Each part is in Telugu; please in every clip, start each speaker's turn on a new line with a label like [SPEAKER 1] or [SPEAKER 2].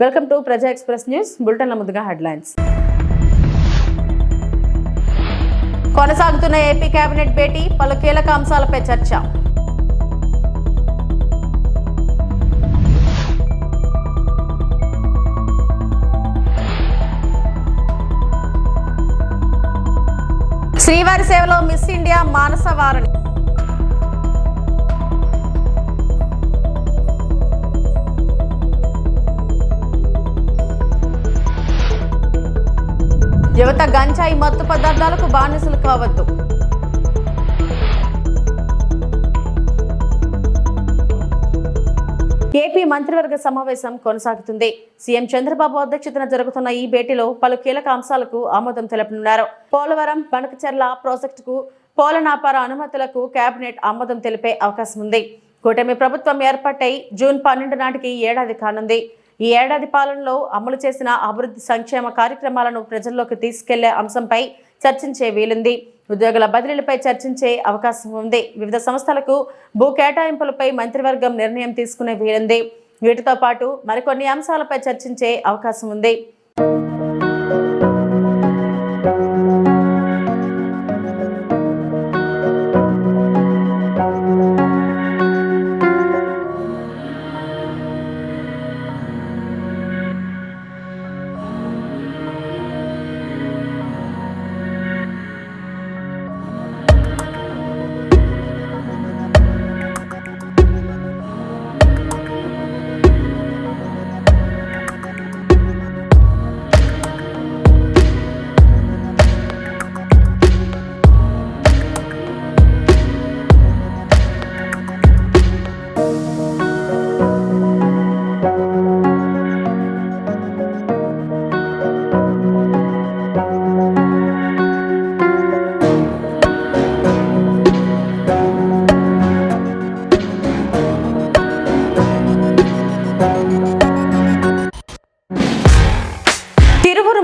[SPEAKER 1] వెల్కమ్ టు ప్రజా ఎక్స్ప్రెస్ న్యూస్ బులెటిన్ల ముందుగా హెడ్లైన్స్. కొనసాగుతున్న ఏపీ కేబినెట్ భేటీ, పలు కీలక అంశాలపై చర్చ. శ్రీవారి సేవలో మిస్ ఇండియా మానస వారణి. యువత గంజాయి మత్తు పదార్థాలకు బానిసలు కావద్దు. ఏపీ మంత్రివర్గ సమావేశం కొనసాగుతుంది. సీఎం చంద్రబాబు అధ్యక్షతన జరుగుతున్న ఈ భేటీలో పలు కీలక అంశాలకు ఆమోదం తెలపనున్నారు. పోలవరం బనకచెర్ల ప్రాజెక్టుకు పోలనాపార అనుమతులకు కేబినెట్ ఆమోదం తెలిపే అవకాశం ఉంది. కూటమి ప్రభుత్వం ఏర్పాటై జూన్ 12 నాటికి ఏడాది కానుంది. ఈ ఏడాది పాలనలో అమలు చేసిన అభివృద్ధి సంక్షేమ కార్యక్రమాలను ప్రజల్లోకి తీసుకెళ్లే అంశంపై చర్చించే వీలుంది. ఉద్యోగుల బదిలీలపై చర్చించే అవకాశం ఉంది. వివిధ సంస్థలకు భూ కేటాయింపులపై మంత్రివర్గం నిర్ణయం తీసుకునే వీలుంది. వీటితో పాటు మరికొన్ని అంశాలపై చర్చించే అవకాశం ఉంది.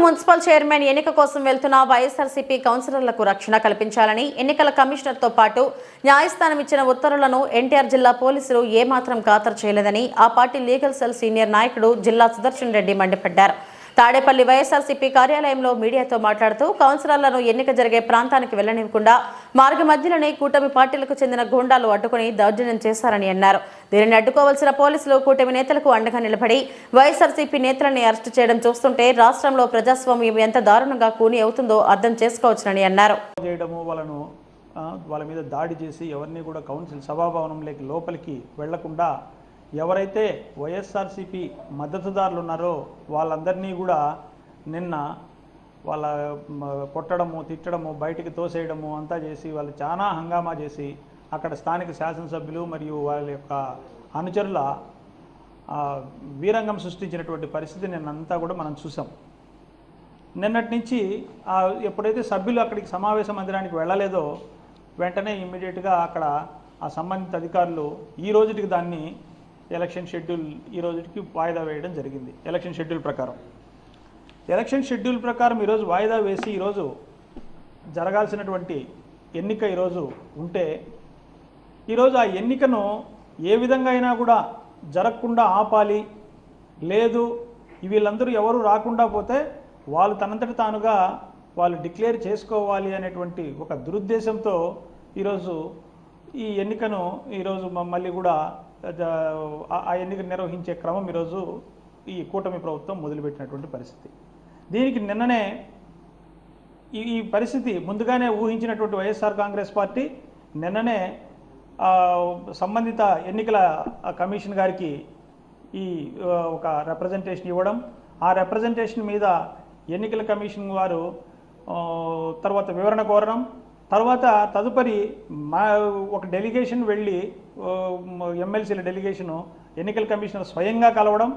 [SPEAKER 1] మున్సిపల్ చైర్మన్ ఎన్నిక కోసం వెళ్తున్న వైఎస్ఆర్సీపీ కౌన్సిలర్లకు రక్షణ కల్పించాలని ఎన్నికల కమిషనర్తో పాటు న్యాయస్థానం ఇచ్చిన ఉత్తర్వులను ఎన్టీఆర్ జిల్లా పోలీసులు ఏమాత్రం ఖాతరు చేయలేదని ఆ పార్టీ లీగల్ సెల్ సీనియర్ నాయకుడు జిల్లా సుదర్శన్ రెడ్డి మండిపడ్డారు. తాడేపల్లి వైఎస్ఆర్సీపీ కార్యాలయంలో మీడియాతో మాట్లాడుతూ కౌన్సిలర్లను ఎన్నిక జరిగే ప్రాంతానికి వెళ్లనివ్వకుండా మార్గ మధ్యలోనే కూటమి పార్టీలకు చెందిన గూండాలు అడ్డుకుని దౌర్జన్యం చేశారని అన్నారు. దీనిని అడ్డుకోవాల్సిన పోలీసులు కూటమి నేతలకు అండగా నిలబడి వైఎస్ఆర్సీపీ నేతలని అరెస్టు చేయడం చూస్తుంటే రాష్ట్రంలో ప్రజాస్వామ్యం ఎంత దారుణంగా కూని అవుతుందో అర్థం చేసుకోవచ్చునని అన్నారు.
[SPEAKER 2] వాళ్ళ మీద దాడి చేసి ఎవరిని కూడా కౌన్సిల్ సభాభవనంలోకి లోపలికి వెళ్లకుండా ఎవరైతే వైఎస్ఆర్సీపీ మద్దతుదారులు ఉన్నారో వాళ్ళందరినీ కూడా నిన్న వాళ్ళ కొట్టడము, తిట్టడము, బయటికి తోసేయడము అంతా చేసి వాళ్ళు చాలా హంగామా చేసి అక్కడ స్థానిక శాసనసభ్యులు మరియు వాళ్ళ యొక్క అనుచరుల వీరంగం సృష్టించినటువంటి పరిస్థితి నిన్నంతా కూడా మనం చూసాం. నిన్నటి నుంచి ఎప్పుడైతే సభ్యులు అక్కడికి సమావేశ మందిరానికి వెళ్ళలేదో వెంటనే ఇమ్మీడియట్గా అక్కడ ఆ సంబంధిత అధికారులు ఈ రోజుకి దాన్ని ఎలక్షన్ షెడ్యూల్ ఈ రోజుకి వాయిదా వేయడం జరిగింది. ఎలక్షన్ షెడ్యూల్ ప్రకారం ఈరోజు వాయిదా వేసి ఈరోజు జరగాల్సినటువంటి ఎన్నిక ఈరోజు ఉంటే ఈరోజు ఆ ఎన్నికను ఏ విధంగా అయినా కూడా జరగకుండా ఆపాలి, లేదు వీళ్ళందరూ ఎవరు రాకుండా పోతే వాళ్ళు తనంతటి తానుగా వాళ్ళు డిక్లేర్ చేసుకోవాలి అనేటువంటి ఒక దురుద్దేశంతో ఈరోజు ఈ ఎన్నికను ఈరోజు మళ్ళీ కూడా ఆ ఎన్నిక నిర్వహించే క్రమం ఈరోజు ఈ కూటమి ప్రభుత్వం మొదలుపెట్టినటువంటి పరిస్థితి. దీనికి నిన్ననే ఈ పరిస్థితి ముందుగానే ఊహించినటువంటి వైఎస్ఆర్ కాంగ్రెస్ పార్టీ నిన్ననే సంబంధిత ఎన్నికల కమిషన్ గారికి ఈ ఒక రిప్రజెంటేషన్ ఇవ్వడం, ఆ రిప్రజెంటేషన్ మీద ఎన్నికల కమిషన్ వారు తర్వాత వివరణ కోరడం, తర్వాత తదుపరి ఒక డెలిగేషన్ వెళ్ళి ఎమ్మెల్సీల డెలిగేషను ఎన్నికల కమిషనర్ స్వయంగా కలవడం,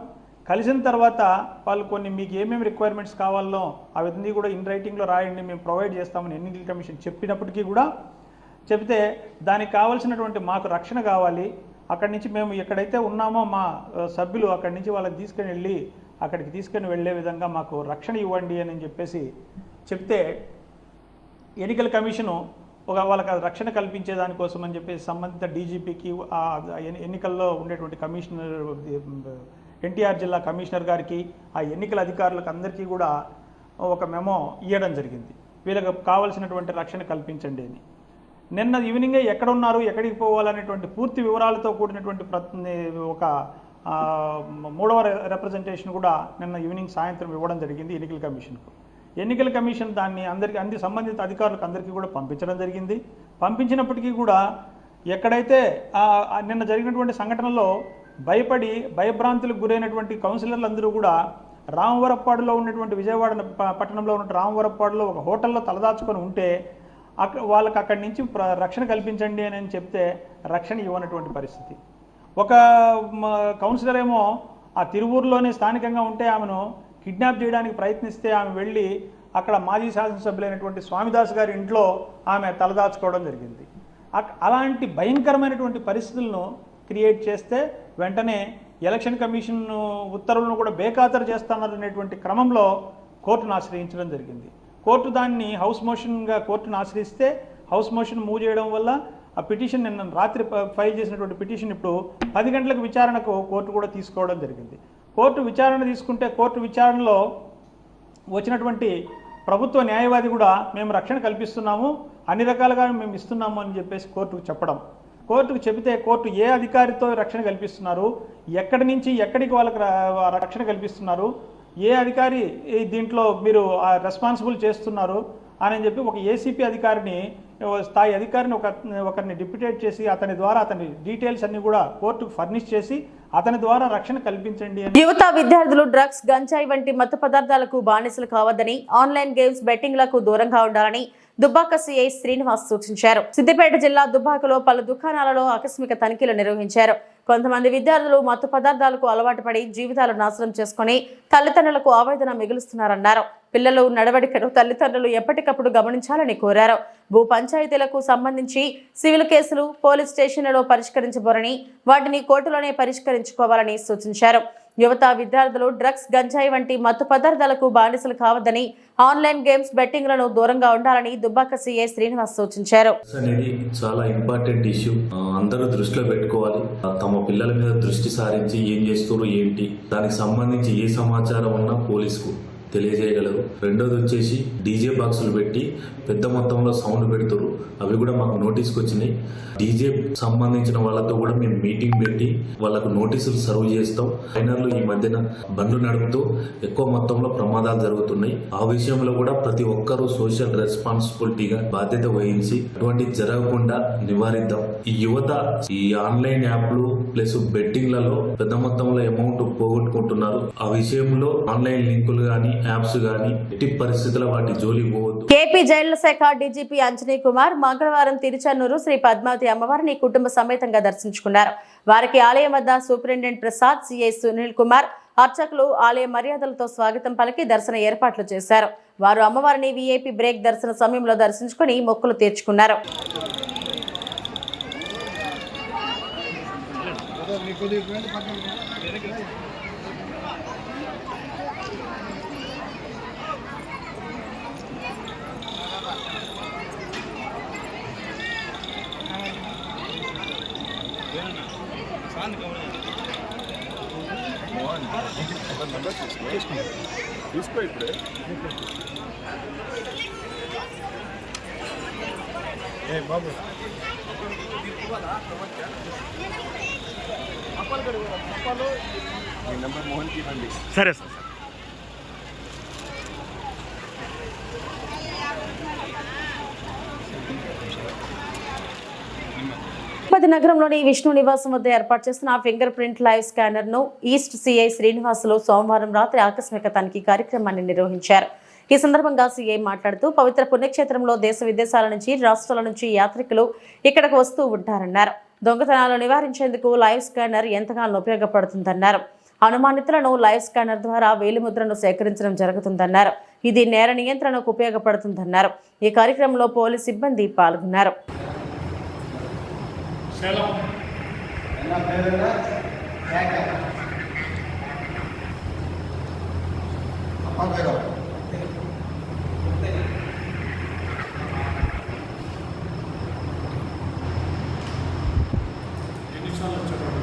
[SPEAKER 2] కలిసిన తర్వాత వాళ్ళు కొన్ని మీకు ఏమేమి రిక్వైర్మెంట్స్ కావాలో అవన్నీ కూడా ఇన్ రైటింగ్లో రాయండి, మేము ప్రొవైడ్ చేస్తామని ఎన్నికల కమిషన్ చెప్పినప్పటికీ కూడా చెప్తే దానికి కావాల్సినటువంటి మాకు రక్షణ కావాలి, అక్కడి నుంచి మేము ఎక్కడైతే ఉన్నామో మా సభ్యులు అక్కడి నుంచి వాళ్ళకి అక్కడికి తీసుకొని వెళ్ళే విధంగా మాకు రక్షణ ఇవ్వండి అని చెప్పేసి చెప్తే ఎన్నికల కమిషను వాళ్ళకి రక్షణ కల్పించే దానికోసం అని చెప్పేసి సంబంధిత డీజీపీకి ఎన్నికల్లో ఉండేటువంటి కమిషనర్ ఎన్టీఆర్ జిల్లా కమిషనర్ గారికి, ఆ ఎన్నికల అధికారులకు అందరికీ కూడా ఒక మెమో ఇవ్వడం జరిగింది. వీళ్ళకి కావాల్సినటువంటి రక్షణ కల్పించండి అని. నిన్న ఈవినింగే ఎక్కడ ఉన్నారు, ఎక్కడికి పోవాలనేటువంటి పూర్తి వివరాలతో కూడినటువంటి ఒక 3వ రిప్రజెంటేషన్ కూడా నిన్న ఈవినింగ్ సాయంత్రం ఇవ్వడం జరిగింది ఎన్నికల కమిషన్కు. ఎన్నికల కమిషన్ దాన్ని అన్ని సంబంధిత అధికారులకు అందరికీ కూడా పంపించడం జరిగింది. పంపించినప్పటికీ కూడా ఎక్కడైతే నిన్న జరిగినటువంటి సంఘటనలో భయపడి భయభ్రాంతులకు గురైనటువంటి కౌన్సిలర్లు అందరూ కూడా రామవరప్పాడులో ఉన్నటువంటి విజయవాడ పట్టణంలో ఉన్న రామవరప్పాడులో ఒక హోటల్లో తలదాచుకొని ఉంటే వాళ్ళకి అక్కడి నుంచి రక్షణ కల్పించండి అని చెప్తే రక్షణ ఇవ్వనటువంటి పరిస్థితి. ఒక కౌన్సిలర్ ఏమో ఆ తిరువూరులోనే స్థానికంగా ఉంటే ఆమెను కిడ్నాప్ చేయడానికి ప్రయత్నిస్తే ఆమె వెళ్ళి అక్కడ మాజీ శాసనసభ్యులైనటువంటి స్వామిదాస్ గారి ఇంట్లో ఆమె తలదాచుకోవడం జరిగింది. అలాంటి భయంకరమైనటువంటి పరిస్థితులను క్రియేట్ చేస్తే వెంటనే ఎలక్షన్ కమిషన్ ఉత్తర్వులను కూడా బేఖాతరు చేస్తున్నారనేటువంటి క్రమంలో కోర్టును ఆశ్రయించడం జరిగింది. కోర్టు దాన్ని హౌస్ మోషన్గా కోర్టును ఆశ్రయిస్తే హౌస్ మోషన్ మూవ్ చేయడం వల్ల ఆ పిటిషన్ నిన్న రాత్రి ఫైల్ చేసినటువంటి పిటిషన్ ఇప్పుడు 10 గంటలకు విచారణకు కోర్టు కూడా తీసుకోవడం జరిగింది. కోర్టు విచారణ తీసుకుంటే కోర్టు విచారణలో వచ్చినటువంటి ప్రభుత్వ న్యాయవాది కూడా మేము రక్షణ కల్పిస్తున్నాము, అన్ని రకాలుగా మేము ఇస్తున్నాము అని చెప్పేసి కోర్టుకు చెప్పడం. కోర్టుకు చెబితే కోర్టు ఏ అధికారితో రక్షణ కల్పిస్తున్నారు, ఎక్కడి నుంచి ఎక్కడికి వాళ్ళకి రక్షణ కల్పిస్తున్నారు, ఏ అధికారి దీంట్లో మీరు రెస్పాన్సిబుల్ చేస్తున్నారు అని చెప్పి ఒక ఏసీపీ అధికారిని స్థాయి అధికారిని ఒకరిని డిప్యూటేట్ చేసి అతని ద్వారా అతని డీటెయిల్స్ అన్ని కూడా కోర్టుకు ఫర్నిష్ చేసి అతని ద్వారా రక్షణ కల్పించండి అని.
[SPEAKER 1] యువత విద్యార్థులు డ్రగ్స్, గంజాయి వంటి మత్తు పదార్థాలకు బానిసలు కావద్దని, ఆన్లైన్ గేమ్స్, బెట్టింగ్లకు దూరంగా ఉండాలని దుబ్బాక సిఐ శ్రీనివాస్ సూచించారు. సిద్దిపేట జిల్లా దుబ్బాకలో పలు దుకాణాలలో ఆకస్మిక తనిఖీలు నిర్వహించారు. కొంతమంది విద్యార్థులు మత్తు పదార్థాలకు అలవాటు పడి జీవితాలు నాశనం చేసుకుని తల్లిదండ్రులకు ఆవేదన మిగులుస్తున్నారన్నారు. పిల్లలు నడవడికను తల్లిదండ్రులు ఎప్పటికప్పుడు గమనించాలని కోరారు. భూ పంచాయతీలకు సంబంధించి సివిల్ కేసులు పోలీస్ స్టేషన్లలో పరిష్కరించబోరని, వాటిని కోర్టులోనే పరిష్కరించుకోవాలని సూచించారు. యువత విద్యార్థులు డ్రగ్స్, గంజాయి వంటి మత్తు పదార్థాలకు బానిసలు కావద్దని, ఆన్లైన్ గేమ్స్, బెట్టింగ్లను దూరంగా ఉండాలని దుబ్బాక సిఐ శ్రీనివాస్ సూచించారు.
[SPEAKER 3] అనేది చాలా ఇంపార్టెంట్ ఇష్యూ. అందరూ దృష్టిలో పెట్టుకోవాలి. తమ పిల్లల మీద దృష్టి సారించి ఏం చేస్తున్నారు ఏంటి, దానికి సంబంధించి ఏ సమాచారం ఉన్నా పోలీసుకు తెలియజేయగలరు. రెండోది వచ్చేసి డీజే బాక్సులు పెట్టి పెద్ద మొత్తంలో సౌండ్ పెడుతురు. అవి కూడా మాకు నోటీస్కి వచ్చినాయి. డీజే సంబంధించిన వాళ్ళతో కూడా మేము మీటింగ్ పెట్టి వాళ్ళకు నోటీసులు సర్వ్ చేస్తాం. మైనర్లు ఈ మధ్యన బండ్లు నడుపుతూ ఎక్కువ మొత్తంలో ప్రమాదాలు జరుగుతున్నాయి. ఆ విషయంలో కూడా ప్రతి ఒక్కరూ సోషల్ రెస్పాన్సిబిలిటీగా బాధ్యత వహించి అటువంటి జరగకుండా నివారిద్దాం. ఈ యువత ఈ ఆన్లైన్ యాప్లు ప్లస్ బెట్టింగ్లలో పెద్ద మొత్తంలో అమౌంట్ పోగొట్టుకుంటున్నారు. ఆ విషయంలో ఆన్లైన్ లింకులు కానీ యాప్స్ కానీ ఎట్టి పరిస్థితుల్లో వాటి జోలికి పోవద్దు.
[SPEAKER 1] ఏపీ జైళ్ల శాఖ డీజీపీ అంజనీ కుమార్ మంగళవారం తిరుచానూరు శ్రీ పద్మావతి అమ్మవారిని కుటుంబ సమేతంగా దర్శించుకున్నారు. వారికి ఆలయం వద్ద సూపరింటెండెంట్ ప్రసాద్, సిఐ సునీల్ కుమార్, అర్చకులు ఆలయ మర్యాదలతో స్వాగతం పలికి దర్శన ఏర్పాట్లు చేశారు. వారు అమ్మవారిని వీఐపీ బ్రేక్ దర్శన సమయంలో దర్శించుకుని మొక్కులు తీర్చుకున్నారు.
[SPEAKER 4] తీసుకో ఇప్పుడే బాబు మీ నెంబర్ మోహన్కి ఇవ్వండి.
[SPEAKER 2] సరే సార్.
[SPEAKER 1] తిరుపతి నగరంలోని విష్ణు నివాసం వద్ద ఏర్పాటు చేసిన ఫింగర్ ప్రింట్ లైవ్ స్కానర్ ను ఈస్ట్ సిఐ శ్రీనివాసులు సోమవారం రాత్రి ఆకస్మిక తనిఖీ కార్యక్రమాన్ని నిర్వహించారు. ఈ సందర్భంగా సీఐ మాట్లాడుతూ పవిత్ర పుణ్యక్షేత్రంలో దేశ విదేశాల నుంచి, రాష్ట్రాల నుంచి యాత్రికులు ఇక్కడకు వస్తూ ఉంటారన్నారు. దొంగతనాలు నివారించేందుకు లైవ్ స్కానర్ ఎంతగానో ఉపయోగపడుతుందన్నారు. అనుమానితులను లైవ్ స్కానర్ ద్వారా వేలిముద్రను సేకరించడం జరుగుతుందన్నారు. ఇది నేర నియంత్రణకు ఉపయోగపడుతుందన్నారు. ఈ కార్యక్రమంలో పోలీస్ సిబ్బంది పాల్గొన్నారు.
[SPEAKER 5] ఎన్నిసార్లు వచ్చారు?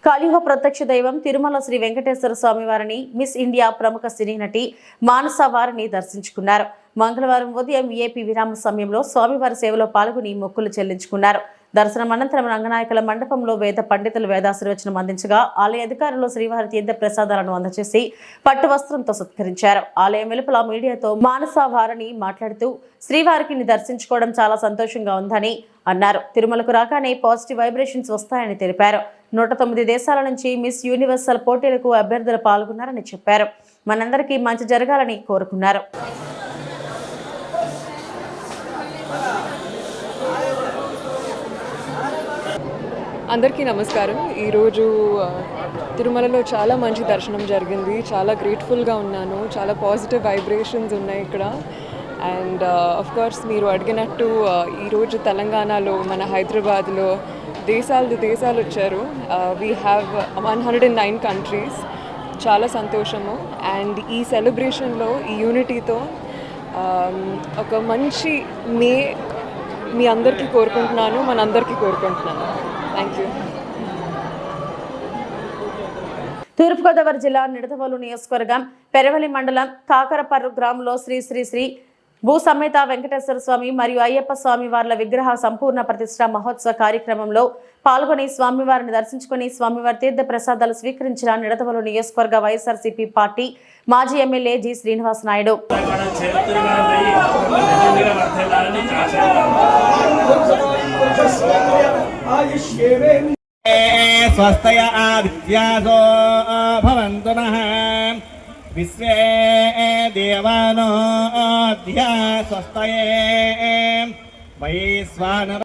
[SPEAKER 1] కలియుగ ప్రత్యక్ష దైవం తిరుమల శ్రీ వెంకటేశ్వర స్వామి వారిని మిస్ ఇండియా ప్రముఖ సినీ నటి మానస వారిని దర్శించుకున్నారు. మంగళవారం ఉదయం విఐపి విరామ సమయంలో స్వామివారి సేవలో పాల్గొని మొక్కులు చెల్లించుకున్నారు. దర్శనం అనంతరం రంగనాయకుల మండపంలో వేద పండితులు వేదాశీర్వచనం అందించగా ఆలయ అధికారులు శ్రీవారి తీర్థ ప్రసాదాలను అందజేసి పట్టు వస్త్రంతో సత్కరించారు. ఆలయం వెలుపల మీడియాతో మానస వారిని మాట్లాడుతూ శ్రీవారికి దర్శించుకోవడం చాలా సంతోషంగా ఉందని అన్నారు. తిరుమలకు రాగానే పాజిటివ్ వైబ్రేషన్స్ వస్తాయని తెలిపారు. 109 దేశాల నుంచి మిస్ యూనివర్సల్ పోటీలకు అభ్యర్థులు పాల్గొన్నారని చెప్పారు. మనందరికీ మంచి జరగాలని కోరుకున్నారు.
[SPEAKER 5] అందరికీ నమస్కారం. ఈరోజు తిరుమలలో చాలా మంచి దర్శనం జరిగింది. చాలా గ్రేట్ఫుల్గా ఉన్నాను. చాలా పాజిటివ్ వైబ్రేషన్స్ ఉన్నాయి ఇక్కడ. అండ్ ఆఫ్ కోర్స్ మీరు అడిగినట్టు ఈరోజు తెలంగాణలో మన హైదరాబాద్లో దేశాలు వచ్చారు. We have 109 countries. చాలా సంతోషము. అండ్ ఈ సెలబ్రేషన్లో ఈ యూనిటీతో ఒక మంచి మీ అందరికీ కోరుకుంటున్నాను, మనందరికీ కోరుకుంటున్నాను. Thank you.
[SPEAKER 1] తూర్పుగోదావరి జిల్లా నిడదవోలు నియోజకవర్గం పెరవలి మండలం కాకరపర్రు గ్రామంలో శ్రీ శ్రీ శ్రీ భూ సమేత వెంకటేశ్వర స్వామి మరియు అయ్యప్ప స్వామి వార్ల విగ్రహ సంపూర్ణ ప్రతిష్ఠా మహోత్సవ కార్యక్రమంలో పాల్గొని స్వామివారిని దర్శించుకుని స్వామివారి తీర్థ ప్రసాదాలు స్వీకరించిన నిడదవోలు నియోజకవర్గ వైఎస్ఆర్సీపీ పార్టీ మాజీ ఎమ్మెల్యే జి శ్రీనివాస్ నాయుడు.
[SPEAKER 6] స్వస్తయ ఆదిత్యాసో భవంతు నః విశ్వే దేవానో ధ్యా స్వస్తయే వైశ్వానర.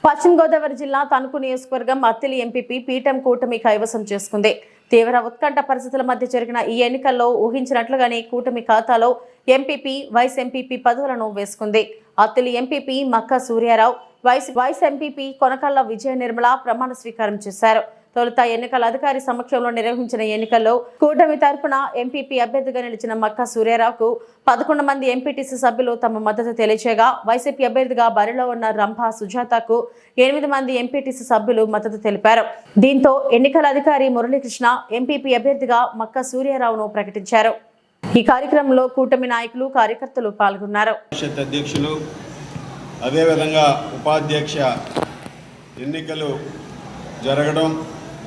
[SPEAKER 1] పశ్చిమ గోదావరి జిల్లా తణుకు నియోజకవర్గం అత్తిలి ఎంపీపీ పీఠం కూటమి కైవసం చేసుకుంది. తీవ్ర ఉత్కంఠ పరిస్థితుల మధ్య జరిగిన ఈ ఎన్నికల్లో ఊహించినట్లుగానే కూటమి ఖాతాలో ఎంపీపీ వైస్ ఎంపీపీ పదవులను వేసుకుంది. అత్తిలి ఎంపీపీ మక్కా సూర్యారావు, వైస్ ఎంపీపీ కొనకళ్ళ విజయ నిర్మల ప్రమాణ స్వీకారం చేశారు. తొలుత ఎన్నికల అధికారి సమక్షంలో నిర్వహించిన ఎన్నికల్లో కూటమి తరఫున ఎంపీపీ అభ్యర్థిగా నిలిచిన మక్కా సూర్యారావుకు 11 మంది ఎంపీటీసీ సభ్యులు తమ మద్దతు తెలియచేయగా, వైసీపీ అభ్యర్థిగా బరిలో ఉన్న రంభా సుజాతకు 8 మంది ఎంపీటీసీ సభ్యులు మద్దతు తెలిపారు. దీంతో ఎన్నికల అధికారి మురళీకృష్ణ ఎంపీపీ అభ్యర్థిగా మక్కా సూర్యారావును ప్రకటించారు. ఈ కార్యక్రమంలో కూటమి నాయకులు, కార్యకర్తలు పాల్గొన్నారు.
[SPEAKER 7] అధ్యక్షులు అదేవిధంగా ఉపాధ్యక్ష ఎన్నికలు జరగడం,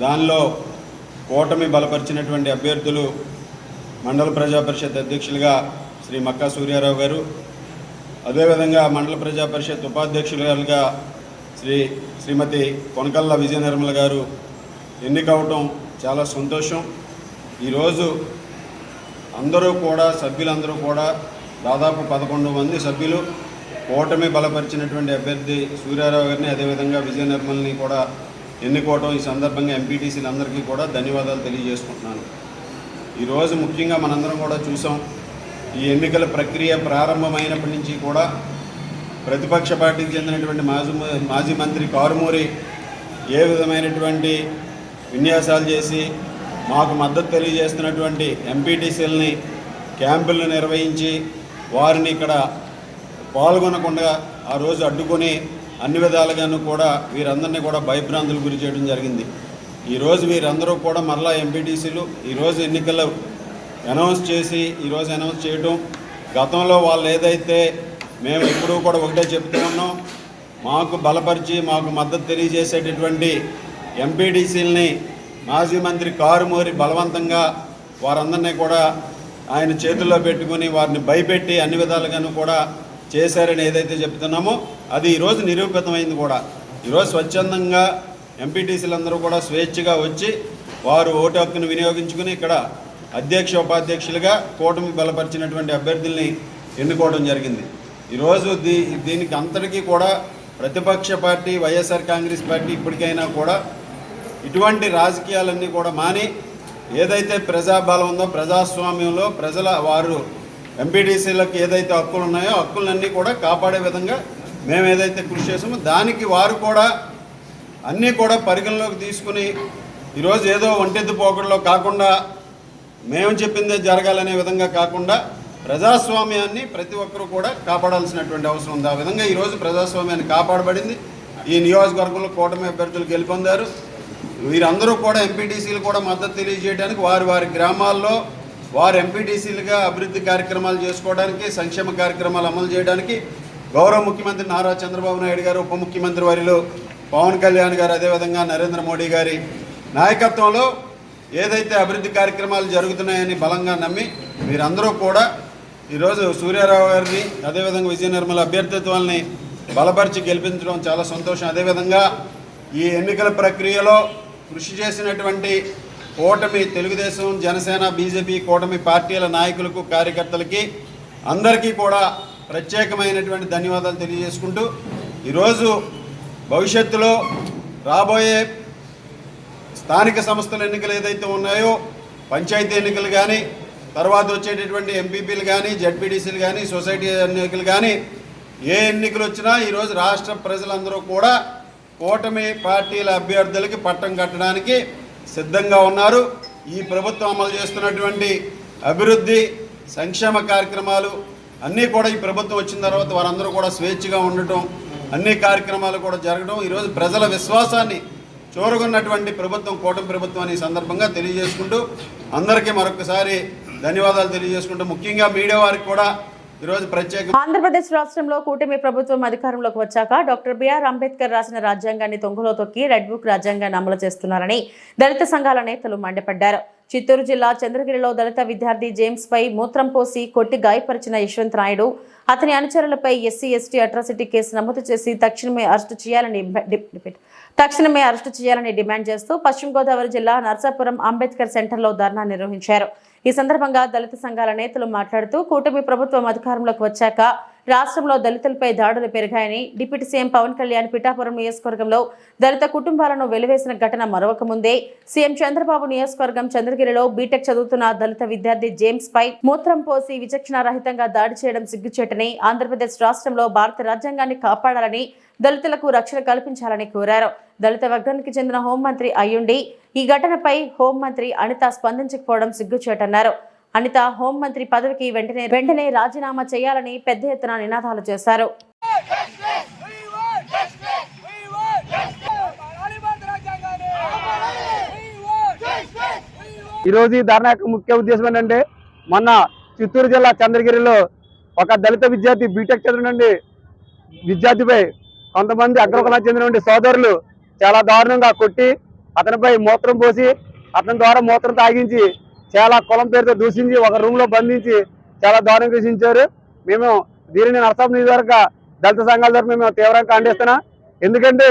[SPEAKER 7] దానిలో కూటమి బలపరిచినటువంటి అభ్యర్థులు మండల ప్రజా పరిషత్ అధ్యక్షులుగా శ్రీ మక్కా సూర్యారావు గారు, అదేవిధంగా మండల ప్రజా పరిషత్ ఉపాధ్యక్షులుగా శ్రీమతి కొనకళ్ళ విజయ నిర్మల గారు ఎన్నికవటం చాలా సంతోషం. ఈరోజు సభ్యులందరూ కూడా దాదాపు 11 మంది సభ్యులు కూటమి బలపరిచినటువంటి అభ్యర్థి సూర్యారావు గారిని, అదేవిధంగా విజయ నిర్మల్ని కూడా ఎన్నుకోవటం, ఈ సందర్భంగా ఎంపీటీసీలందరికీ కూడా ధన్యవాదాలు తెలియజేసుకుంటున్నాను. ఈరోజు ముఖ్యంగా మనందరం కూడా చూసాం, ఈ ఎన్నికల ప్రక్రియ ప్రారంభమైనప్పటి నుంచి కూడా ప్రతిపక్ష పార్టీకి చెందినటువంటి మాజీ మంత్రి కారుమూరి ఏ విధమైనటువంటి విన్యాసాలు చేసి మాకు మద్దతు తెలియజేస్తున్నటువంటి ఎంపీటీసీలని క్యాంపులను నిర్వహించి వారిని ఇక్కడ పాల్గొనకుండా ఆ రోజు అడ్డుకొని అన్ని విధాలుగాను కూడా వీరందరినీ కూడా భయభ్రాంతులు గురి చేయడం జరిగింది. ఈరోజు వీరందరూ కూడా మరలా ఎంపీటీసీలు ఈరోజు ఎన్నికలు అనౌన్స్ చేయడం, గతంలో వాళ్ళు ఏదైతే మేము ఎప్పుడూ కూడా ఒకటే చెప్తూ ఉన్నాం, మాకు బలపరిచి మాకు మద్దతు తెలియజేసేటటువంటి ఎంపీటీసీలని మాజీ మంత్రి కారుమూరి బలవంతంగా వారందరినీ కూడా ఆయన చేతుల్లో పెట్టుకుని వారిని భయపెట్టి అన్ని విధాలుగాను కూడా చేశారని ఏదైతే చెప్తున్నామో అది ఈరోజు నిరూపితమైంది కూడా. ఈరోజు స్వచ్ఛందంగా ఎంపీటీసీలందరూ కూడా స్వేచ్ఛగా వచ్చి వారు ఓటు హక్కును వినియోగించుకుని ఇక్కడ అధ్యక్ష ఉపాధ్యక్షులుగా కూటమి బలపరిచినటువంటి అభ్యర్థుల్ని ఎన్నుకోవడం జరిగింది. ఈరోజు దీనికి అంతటికీ కూడా ప్రతిపక్ష పార్టీ వైఎస్ఆర్ కాంగ్రెస్ పార్టీ ఇప్పటికైనా కూడా ఇటువంటి రాజకీయాలన్నీ కూడా మాని ఏదైతే ప్రజాబలం ఉందో ప్రజాస్వామ్యంలో వారు ఎంపీటీసీలకు ఏదైతే హక్కులు ఉన్నాయో హక్కులన్నీ కూడా కాపాడే విధంగా మేము ఏదైతే కృషి చేసామో దానికి వారు కూడా అన్నీ కూడా పరిగణలోకి తీసుకుని ఈరోజు ఏదో ఒంటెద్దు పోకడలో కాకుండా మేము చెప్పిందే జరగాలనే విధంగా కాకుండా ప్రజాస్వామ్యాన్ని ప్రతి ఒక్కరూ కూడా కాపాడాల్సినటువంటి అవసరం ఉంది. ఆ విధంగా ఈరోజు ప్రజాస్వామ్యాన్ని కాపాడబడింది. ఈ నియోజకవర్గంలో కూటమి అభ్యర్థులు గెలుపొందారు. వీరందరూ కూడా ఎంపీటీసీలు కూడా మద్దతు తెలియజేయడానికి వారి గ్రామాల్లో వారు ఎంపీటీసీలుగా అభివృద్ధి కార్యక్రమాలు చేసుకోవడానికి సంక్షేమ కార్యక్రమాలు అమలు చేయడానికి గౌరవ ముఖ్యమంత్రి నారా చంద్రబాబు నాయుడు గారు, ఉప ముఖ్యమంత్రి వర్యులు పవన్ కళ్యాణ్ గారు, అదేవిధంగా నరేంద్ర మోడీ గారి నాయకత్వంలో ఏదైతే అభివృద్ధి కార్యక్రమాలు జరుగుతున్నాయని బలంగా నమ్మి మీరందరూ కూడా ఈరోజు సూర్యారావు గారిని అదేవిధంగా విజయ నిర్మల అభ్యర్థిత్వాన్ని బలపరిచి గెలిపించడం చాలా సంతోషం. అదేవిధంగా ఈ ఎన్నికల ప్రక్రియలో కృషి చేసినటువంటి కూటమి తెలుగుదేశం, జనసేన, బీజేపీ కూటమి పార్టీల నాయకులకు, కార్యకర్తలకి అందరికీ కూడా ప్రత్యేకమైనటువంటి ధన్యవాదాలు తెలియజేసుకుంటూ ఈరోజు భవిష్యత్తులో రాబోయే స్థానిక సంస్థల ఎన్నికలు ఏదైతే ఉన్నాయో పంచాయతీ ఎన్నికలు కానీ తర్వాత వచ్చేటటువంటి ఎంపీపీలు కానీ జడ్పీటీసీలు కానీ సొసైటీ ఎన్నికలు కానీ ఏ ఎన్నికలు వచ్చినా ఈరోజు రాష్ట్ర ప్రజలందరూ కూడా కూటమి పార్టీల అభ్యర్థులకి పట్టం కట్టడానికి సిద్ధంగా ఉన్నారు. ఈ ప్రభుత్వం అమలు చేస్తున్నటువంటి అభివృద్ధి సంక్షేమ కార్యక్రమాలు అన్నీ కూడా ఈ ప్రభుత్వం వచ్చిన తర్వాత వారందరూ కూడా స్వేచ్ఛగా ఉండటం, అన్ని కార్యక్రమాలు కూడా జరగడం, ఈరోజు ప్రజల విశ్వాసాన్ని చూరగొన్నటువంటి ప్రభుత్వం కూటమి ప్రభుత్వం అని సందర్భంగా తెలియజేసుకుంటూ అందరికీ మరొకసారి ధన్యవాదాలు తెలియజేసుకుంటూ ముఖ్యంగా మీడియా వారికి కూడా ఈరోజు ప్రత్యేక
[SPEAKER 1] ఆంధ్రప్రదేశ్ రాష్ట్రంలో కూటమి ప్రభుత్వం అధికారంలోకి వచ్చాక డాక్టర్ బిఆర్ అంబేద్కర్ రాసిన రాజ్యాంగాన్ని తొంగలో తొక్కి రెడ్ బుక్ రాజ్యాంగాన్ని అమలు చేస్తున్నారని దళిత సంఘాల నేతలు మండిపడ్డారు. చిత్తూరు జిల్లా చంద్రగిరిలో దళిత విద్యార్థి జేమ్స్ పై మూత్రం పోసి కొట్టి గాయపరిచిన యశ్వంత్ నాయుడు, అతని అనుచరులపై ఎస్సీ ఎస్టీ అట్రాసిటీ కేసు నమోదు చేసి తక్షణమే అరెస్టు చేయాలని డిమాండ్ చేస్తూ పశ్చిమ గోదావరి జిల్లా నర్సాపురం అంబేద్కర్ సెంటర్లో ధర్నా నిర్వహించారు. ఈ సందర్భంగా దళిత సంఘాల నేతలు మాట్లాడుతూ కూటమి ప్రభుత్వం అధికారంలోకి వచ్చాక రాష్ట్రంలో దళితులపై దాడులు పెరిగాయని, డిప్యూటీ సీఎం పవన్ కళ్యాణ్ పిఠాపురం నియోజకవర్గంలో దళిత కుటుంబాలను వెలివేసిన ఘటన మరొక ముందే సీఎం చంద్రబాబు నియోజకవర్గం చంద్రగిరిలో బీటెక్ చదువుతున్న దళిత విద్యార్థి జేమ్స్ పై మూత్రం పోసి విచక్షణారహితంగా దాడి చేయడం సిగ్గుచేటని, ఆంధ్రప్రదేశ్ రాష్ట్రంలో భారత రాజ్యాంగాన్ని కాపాడాలని, దళితులకు రక్షణ కల్పించాలని కోరారు. దళిత వర్గానికి చెందిన హోంమంత్రి అయ్యుండి ఈ ఘటనపై హోంమంత్రి అనిత స్పందించకపోవడం సిగ్గుచేటన్నారు. అనిత హోంమంత్రి పదవికి వెంటనే రాజీనామా చేయాలని పెద్ద ఎత్తున నినాదాలు చేశారు.
[SPEAKER 8] ఈరోజు ఈ ధర్నా యొక్క ముఖ్య ఉద్దేశం ఏంటంటే, మొన్న చిత్తూరు జిల్లా చంద్రగిరిలో ఒక దళిత విద్యార్థి బీటెక్ చదివినండి విద్యార్థిపై కొంతమంది అగ్రకులానికి చెందిన సోదరులు చాలా దారుణంగా కొట్టి అతనిపై మూత్రం పోసి అతని ద్వారా మూత్రం తాగించి చాలా కులం పేరుతో దూషించి ఒక రూమ్ లో బంధించి చాలా దారుణంగా దూషించారు. మేము దీనిని నర్సాపురం నియోజకవర్గ దళిత సంఘాల తరఫున మేము తీవ్రంగా ఖండిస్తున్నాం. ఎందుకంటే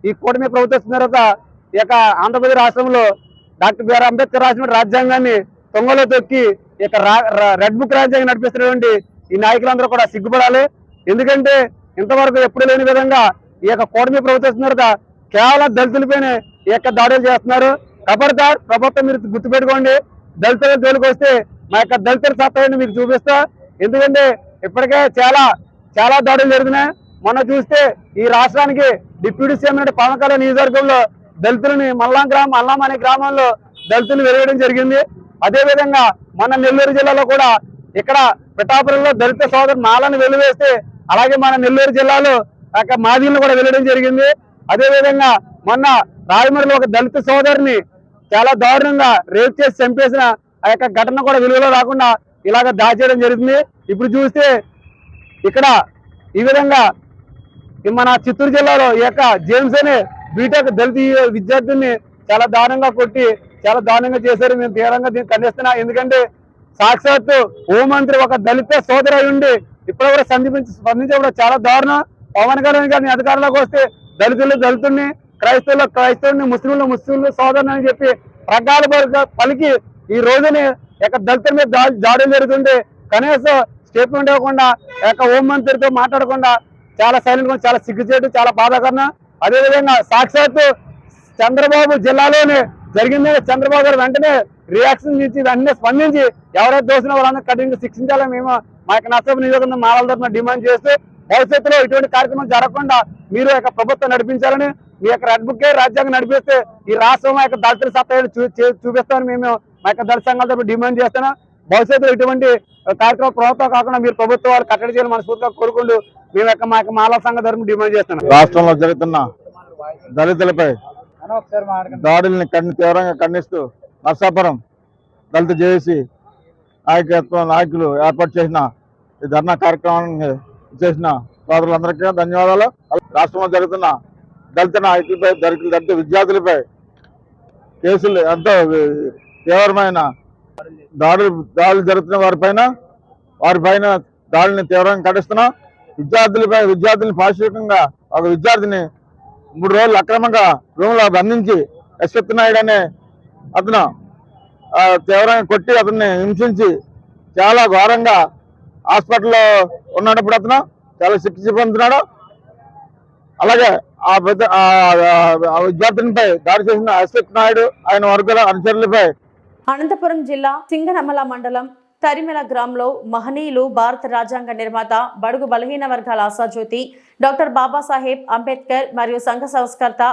[SPEAKER 8] ఈ కూటమి ప్రభుత్వం వచ్చిన తర్వాత ఈ యొక్క ఆంధ్రప్రదేశ్ రాష్ట్రంలో డాక్టర్ బిఆర్ అంబేద్కర్ రాసిన రాజ్యాంగాన్ని తొంగలో తొక్కి ఇక రెడ్ బుక్ రాజ్యాంగం నడిపిస్తున్నటువంటి ఈ నాయకులందరూ కూడా సిగ్గుపడాలి. ఎందుకంటే ఇంతవరకు ఎప్పుడు లేని విధంగా ఈ యొక్క కూటమి ప్రభుత్వం వచ్చిన తర్వాత కేవలం దళితులపైన ఈ యొక్క దాడులు చేస్తున్నారు. ఖబర్దార్ ప్రభుత్వం మీరు గుర్తుపెట్టుకోండి, దళితుల జోలికి వస్తే మా యొక్క దళితుల సత్తాన్ని మీకు చూపిస్తా. ఎందుకంటే ఇప్పటికే చాలా దాడులు జరుగుతున్నాయి. మొన్న చూస్తే ఈ రాష్ట్రానికి డిప్యూటీ సీఎం పవన్ కళ్యాణ్ నియోజకవర్గంలో దళితులని మల్లాం అనే గ్రామంలో దళితులు వెలివేయడం జరిగింది. అదేవిధంగా మన నెల్లూరు జిల్లాలో కూడా ఇక్కడ పిఠాపురంలో దళిత సోదరు మాలను వెలివేస్తే అలాగే మన నెల్లూరు జిల్లాలో మాదిలను కూడా వెళ్ళడం జరిగింది. అదేవిధంగా మొన్న రాయమూరిలో ఒక దళిత సోదరిని చాలా దారుణంగా రేప్ చేసి చంపేసిన ఆ యొక్క ఘటన కూడా విలువలో రాకుండా ఇలాగ దాచేయడం జరుగుతుంది. ఇప్పుడు చూస్తే ఇక్కడ ఈ విధంగా మన చిత్తూరు జిల్లాలో ఈ యొక్క జేమ్స్ అనే బీటెక్ దళిత విద్యార్థుల్ని చాలా దారుణంగా కొట్టి చాలా దారుణంగా చేశారు. మేము తీవ్రంగా దీన్ని ఖండిస్తున్నాం. ఎందుకంటే సాక్షాత్తు హోంమంత్రి ఒక దళిత సోదరు ఉండి ఇప్పటివరకు స్పందించడం చాలా దారుణం. పవన్ కళ్యాణ్ గారిని అధికారంలోకి వస్తే దళితుల్ని క్రైస్తవుల్ని ముస్లింలు సోదరుని అని చెప్పి ప్రగాఢ పలికి ఈ రోజుని దళితుల మీద దాడులు జరుగుతుంది. కనీసం స్టేట్మెంట్ ఇవ్వకుండా హోంమంత్రితో మాట్లాడకుండా చాలా సైలెంట్ గా చాలా సిగ్గుచేటు, చాలా బాధాకరణం. అదేవిధంగా సాక్షాత్తు చంద్రబాబు జిల్లాలోనే జరిగిందని చంద్రబాబు గారు వెంటనే రియాక్షన్ ఇచ్చి వెంటనే స్పందించి ఎవరైతే దోషిన వాళ్ళందరూ కఠినంగా శిక్షించాలని మేము మా యొక్క నష్టపు నియోజకవర్గం మాలల తరఫున డిమాండ్ చేస్తూ భవిష్యత్తులో ఇటువంటి కార్యక్రమం జరగకుండా మీరు ప్రభుత్వం నడిపించాలని, మీ యొక్క రెడ్ బుక్ రాజ్యాంగం నడిపిస్తే ఈ రాష్ట్రం దళితుల సత్తాన్ని చూపిస్తామని మేము మా యొక్క దళిత సంఘాల తరఫున డిమాండ్ చేస్తున్నాం. భవిష్యత్తులో ఇటువంటి కార్యక్రమం ప్రభుత్వం కాకుండా మీరు ప్రభుత్వాలు కట్టడి చేయాలని మనస్ఫూర్తిగా కోరుకుంటూ మేము మా యొక్క మాలల సంఘ తరఫున డిమాండ్ చేస్తున్నాం.
[SPEAKER 9] రాష్ట్రంలో జరుగుతున్న దళితులపై దాడుల్ని తీవ్రంగా ఖండిస్తూ నర్సాపురం దళిత జేఏసీ నాయకులు ఏర్పాటు చేసిన ఈ ధర్నా కార్యక్రమాన్ని చేసిన సోదరులందరికీ ధన్యవాదాలు. రాష్ట్రంలో జరుగుతున్న దళిత నాయకులపై దళిత విద్యార్థులపై కేసులు ఎంతో తీవ్రమైన దాడులు జరుగుతున్న వారిపైన దాడుల్ని తీవ్రంగా ఖండిస్తున్నాం. విద్యార్థుల్ని పాశవికంగా ఒక విద్యార్థిని 3 రోజులు అక్రమంగా రూమ్ లో బంధించి యశ్వత్ నాయుడు అనే అతను తీవ్రంగా కొట్టి అతన్ని హింసించి చాలా ఘోరంగా హాస్పిటల్లో ఉన్నప్పుడు అతను చాలా శిక్ష పొందుతున్నాడు. అలాగే ఆ విద్యార్థినిపై దాడి చేసిన యశ్వత్ నాయుడు ఆయన వర్గాల అనుచరులపై
[SPEAKER 1] అనంతపురం జిల్లా సింగనమల మండలం తరిమెల గ్రామంలో మహనీయులు భారత రాజ్యాంగ నిర్మాత బడుగు బలహీన వర్గాల ఆశాజ్యోతి డాక్టర్ బాబాసాహెబ్ అంబేద్కర్ మరియు సంఘ సంస్కర్త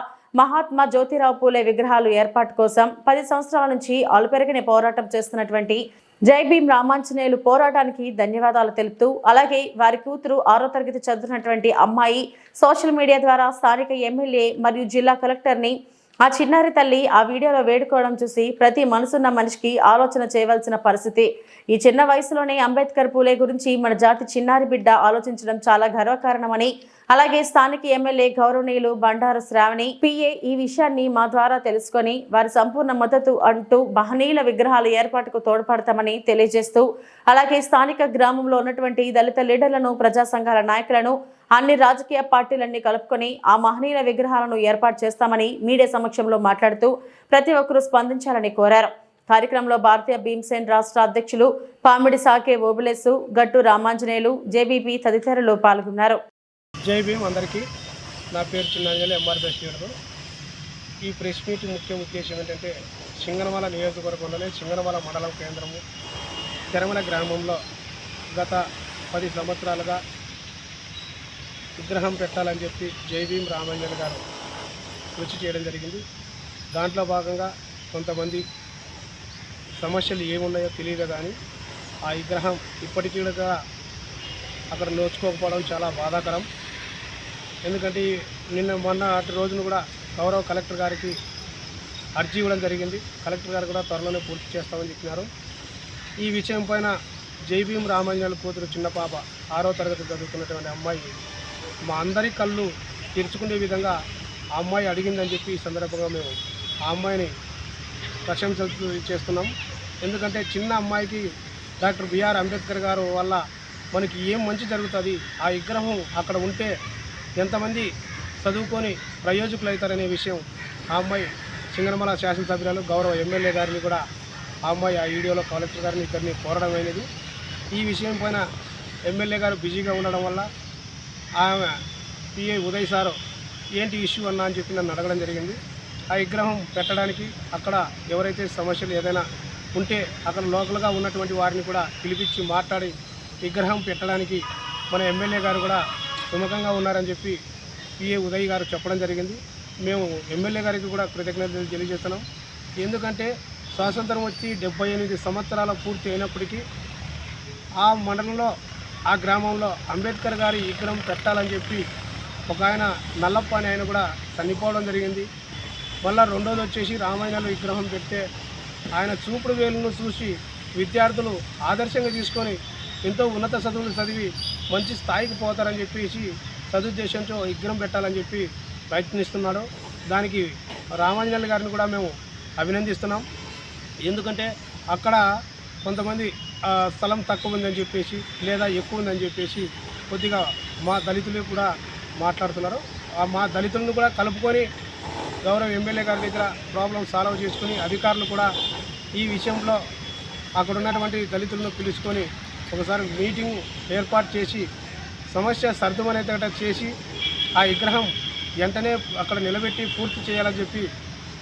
[SPEAKER 1] మహాత్మా జ్యోతిరావు పూలే విగ్రహాలు ఏర్పాటు కోసం 10 సంవత్సరాల నుంచి అలుపెరగని పోరాటం చేస్తున్నటువంటి జై భీమ్ రామాంజనేయులు పోరాటానికి ధన్యవాదాలు తెలుపుతూ అలాగే వారి కూతురు 6వ తరగతి చదువుతున్నటువంటి అమ్మాయి సోషల్ మీడియా ద్వారా స్థానిక ఎమ్మెల్యే మరియు జిల్లా కలెక్టర్ని ఆ చిన్నారి తల్లి ఆ వీడియోలో వేడుకోవడం చూసి ప్రతి మనసున్న మనిషికి ఆలోచన చేయవలసిన పరిస్థితి. ఈ చిన్న వయసులోనే అంబేద్కర్ పూలే గురించి మన జాతి చిన్నారి బిడ్డ ఆలోచించడం చాలా గర్వకారణమని అలాగే స్థానిక ఎమ్మెల్యే గౌరవనీయులు బండారు శ్రావణి పిఏ ఈ విషయాన్ని మా ద్వారా తెలుసుకొని వారి సంపూర్ణ మద్దతు అంటూ మహనీయుల విగ్రహాల ఏర్పాటుకు తోడ్పడతామని తెలియజేస్తూ అలాగే స్థానిక గ్రామంలో ఉన్నటువంటి దళిత లీడర్లను ప్రజా సంఘాల నాయకులను అన్ని రాజకీయ పార్టీలన్నీ కలుపుకొని ఆ మహనీయుల విగ్రహాలను ఏర్పాటు చేస్తామని మీడియా సమక్షంలో మాట్లాడుతూ ప్రతి ఒక్కరూ స్పందించాలని కోరారు. కార్యక్రమంలో భారతీయ భీమ్సేన్ రాష్ట్ర అధ్యక్షులు పామిడి సాకే ఓబులేసు, గట్టు రామాంజనేయులు, జేబీపీ తదితరులు పాల్గొన్నారు.
[SPEAKER 10] జై భీమ్ అందరికీ. నా పేరు చిన్నాంజలి, ఎంఆర్బీఎస్ లీడరు. ఈ ప్రెస్ మీట్ ముఖ్య ఉద్దేశం ఏంటంటే సింగనమల నియోజకవర్గంలోనే సింగనమల మండలం కేంద్రము తెరమల గ్రామంలో గత 10 సంవత్సరాలుగా విగ్రహం పెట్టాలని చెప్పి జై భీమ్ రామాంజనేయులు గారు కృషి చేయడం జరిగింది. దాంట్లో భాగంగా కొంతమంది సమస్యలు ఏమున్నాయో తెలియదు కానీ ఆ విగ్రహం ఇప్పటికీ కూడా అక్కడ నోచుకోకపోవడం చాలా బాధాకరం. ఎందుకంటే మొన్న అటు రోజున కూడా గౌరవ కలెక్టర్ గారికి అర్జీ ఇవ్వడం జరిగింది. కలెక్టర్ గారు కూడా త్వరలోనే పూర్తి చేస్తామని చెప్పినారు. ఈ విషయం పైన జై భీమ్ రామాంజనేయులు కూతురు చిన్న పాప 6వ తరగతి చదువుతున్నటువంటి అమ్మాయి మా అందరి కళ్ళు తెరుచుకునే విధంగా ఆ అమ్మాయి అడిగిందని చెప్పి ఈ సందర్భంగా మేము ఆ అమ్మాయిని ప్రశంసలు చేస్తున్నాం. ఎందుకంటే చిన్న అమ్మాయికి డాక్టర్ బిఆర్ అంబేద్కర్ గారు వల్ల మనకి ఏం మంచి జరుగుతుంది, ఆ విగ్రహం అక్కడ ఉంటే ఎంతమంది చదువుకొని ప్రయోజకులు అవుతారనే విషయం ఆ అమ్మాయి సింగనమల శాసనసభ్యురాలు గౌరవ ఎమ్మెల్యే గారిని కూడా ఆ అమ్మాయి ఆ వీడియోలో కలెక్టర్ గారిని ఇద్దరిని కోరడం అయినది. ఈ విషయం పైన ఎమ్మెల్యే గారు బిజీగా ఉండడం వల్ల ఆమె పిఐ ఉదయ్ సారు ఏంటి ఇష్యూ అన్నా అని చెప్పి నన్ను అడగడం జరిగింది. ఆ విగ్రహం పెట్టడానికి అక్కడ ఎవరైతే సమస్యలు ఏదైనా ఉంటే అక్కడ లోకల్గా ఉన్నటువంటి వారిని కూడా పిలిపించి మాట్లాడి విగ్రహం పెట్టడానికి మన ఎమ్మెల్యే గారు కూడా సుముఖంగా ఉన్నారని చెప్పి పిఏ ఉదయ్ గారు చెప్పడం జరిగింది. మేము ఎమ్మెల్యే గారికి కూడా కృతజ్ఞతలు తెలియజేస్తున్నాం. ఎందుకంటే స్వాతంత్రం వచ్చి 78 సంవత్సరాల పూర్తి అయినప్పటికీ ఆ మండలంలో ఆ గ్రామంలో అంబేద్కర్ గారి విగ్రహం పెట్టాలని చెప్పి ఒక ఆయన నల్లప్ప అని ఆయన కూడా చనిపోవడం జరిగింది. మళ్ళీ రెండోది వచ్చేసి రామాయణాలు విగ్రహం పెడితే ఆయన చూపుడు వేలును చూసి విద్యార్థులు ఆదర్శంగా తీసుకొని ఎంతో ఉన్నత చదువులు చదివి మంచి స్థాయికి పోతారని చెప్పేసి సదుద్దేశంతో విగ్రహం పెట్టాలని చెప్పి ప్రయత్నిస్తున్నాడు. దానికి రామాంజనేయులు గారిని కూడా మేము అభినందిస్తున్నాం. ఎందుకంటే అక్కడ కొంతమంది స్థలం తక్కువ ఉందని చెప్పేసి లేదా ఎక్కువ ఉందని చెప్పేసి కొద్దిగా మా దళితులు కూడా మాట్లాడుతున్నారు. మా దళితులను కూడా కలుపుకొని గౌరవ ఎమ్మెల్యే గారి దగ్గర ప్రాబ్లం సాల్వ్ చేసుకుని అధికారులు కూడా ఈ విషయంలో అక్కడ ఉన్నటువంటి దళితులను పిలుచుకొని ఒకసారి మీటింగ్ ఏర్పాటు చేసి సమస్య సర్దుమనేటట్టు చేసి ఆ విగ్రహం వెంటనే అక్కడ నిలబెట్టి పూర్తి చేయాలని చెప్పి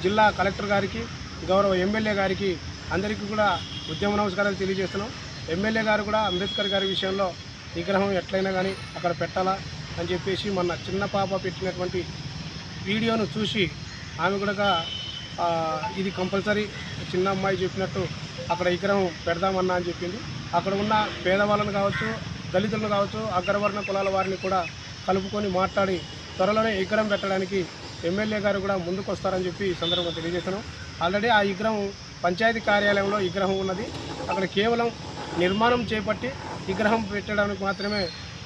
[SPEAKER 10] జిల్లా కలెక్టర్ గారికి గౌరవ ఎమ్మెల్యే గారికి అందరికీ కూడా ఉద్యమ నమస్కారాలు తెలియజేస్తున్నాం. ఎమ్మెల్యే గారు కూడా అంబేద్కర్ గారి విషయంలో విగ్రహం ఎట్లయినా కానీ అక్కడ పెట్టాలా అని చెప్పేసి మొన్న చిన్న పాప పెట్టినటువంటి వీడియోను చూసి ఆమె కూడా ఇది కంపల్సరీ చిన్న అమ్మాయి చెప్పినట్టు అక్కడ విగ్రహం పెడదామన్నా అని చెప్పింది. అక్కడ ఉన్న పేదవాళ్ళను కావచ్చు, దళితులను కావచ్చు, అగ్రవర్ణ కులాల వారిని కూడా కలుపుకొని మాట్లాడి త్వరలోనే విగ్రహం పెట్టడానికి ఎమ్మెల్యే గారు కూడా ముందుకు వస్తారని చెప్పి ఈ సందర్భంగా తెలియజేస్తున్నాం. ఆల్రెడీ ఆ విగ్రహం పంచాయతీ కార్యాలయంలో విగ్రహం ఉన్నది. అక్కడ కేవలం నిర్మాణం చేపట్టి విగ్రహం పెట్టడానికి మాత్రమే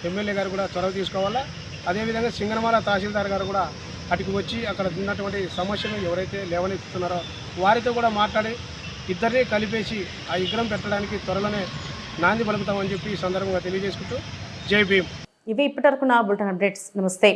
[SPEAKER 10] ఎమ్మెల్యే గారు కూడా చొరవ తీసుకోవాలా. అదేవిధంగా సింగనమాల తహసీల్దార్ గారు కూడా అటుకు వచ్చి అక్కడ ఉన్నటువంటి సమస్యను ఎవరైతే లేవనెత్తుతున్నారో వారితో కూడా మాట్లాడి ఇద్దరిని కలిపేసి ఆ విగ్రహం పెట్టడానికి త్వరలోనే నాంది పలుకుతామని చెప్పి ఈ సందర్భంగా తెలియజేసుకుంటూ జై భీమ్.
[SPEAKER 1] ఇవి ఇప్పటివరకు నా బులెటిన్ అప్డేట్స్. నమస్తే.